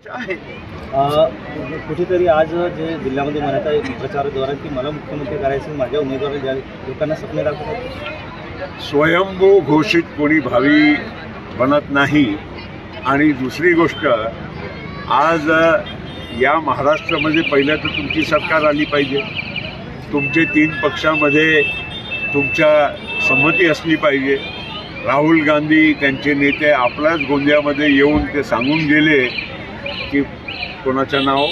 आहे कुठेतरी आज जे जिल्ह्यामध्ये म्हणत आहे प्रचाराद्वारे की मला मुख्यमंत्री करायचं, माझ्या उमेदवार लोकांना स्वप्न दाखवतात. स्वयंभू घोषित कोणी भावी बनत नाही. आणि दुसरी गोष्ट, आज या महाराष्ट्रामध्ये पहिलं तर तुमची सरकार आली पाहिजे, तुमचे 3 पक्षामध्ये तुमच्या संमती असली पाहिजे. राहुल गांधी त्यांचे नेते आपल्याच गोंदियामध्ये येऊन ते सांगून गेले की कोणाचं नाव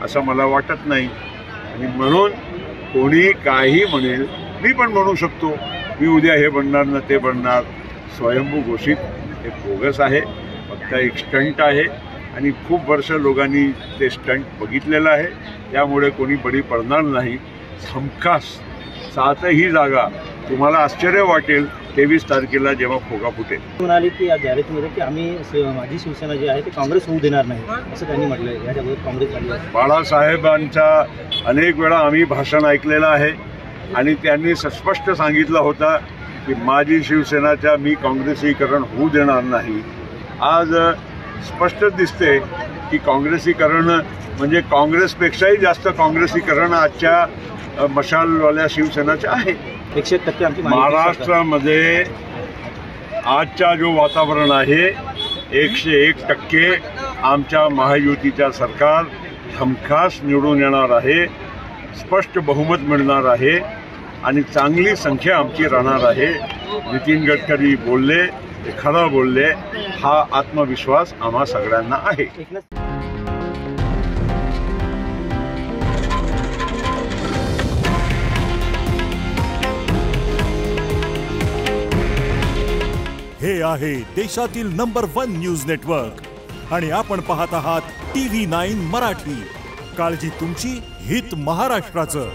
असं मला वाटत नाही. आणि म्हणून कोणी काही म्हणेल, मी पण म्हणू शकतो मी उद्या हे बनणार ना ते बनणार. स्वयंभू घोषित हे बोगस आहे, फक्त एक स्टंट आहे आणि खूप वर्ष लोकांनी ते स्टंट बघितलेलं आहे. त्यामुळे कोणी बळी पडणार नाही. हमखास 7ही जागा तुम्हाला आश्चर्य वाटेल 23 तारखेला जेव्हा फुगा फुटेल. म्हणाले की या जाहिरातीमध्ये की आम्ही माझी शिवसेना जी आहे ते काँग्रेस होऊ देणार नाही असं त्यांनी म्हटलं आहे. याच्याबद्दल काँग्रेस आली आहे. बाळासाहेबांचा अनेक वेळा आम्ही भाषण ऐकलेलं आहे आणि त्यांनी स्पष्ट सांगितलं होतं की माझी शिवसेनाच्या मी काँग्रेसीकरण होऊ देणार नाही. आज स्पष्ट दिसते की काँग्रेसीकरण म्हणजे काँग्रेसपेक्षाही जास्त काँग्रेसीकरण आजच्या मशालवाल्या शिवसेनाचे आहे. 100% आमची महाराष्ट्रामध्ये आजचा जो वातावरण आहे 101% आमच्या महायुतीच्या सरकार हमखास निवडून येणार आहे. स्पष्ट बहुमत मिळणार आहे आणि चांगली संख्या आमची राहणार आहे. नितीन गडकरी बोलले, ते खरं बोलले. हा आत्मविश्वास आम्हा सगळ्यांना आहे. हे आहे देशातील नंबर 1 न्यूज नेटवर्क आणि आपण पाहत आहात TV9 मराठी. काळजी तुमची, हित महाराष्ट्राचं.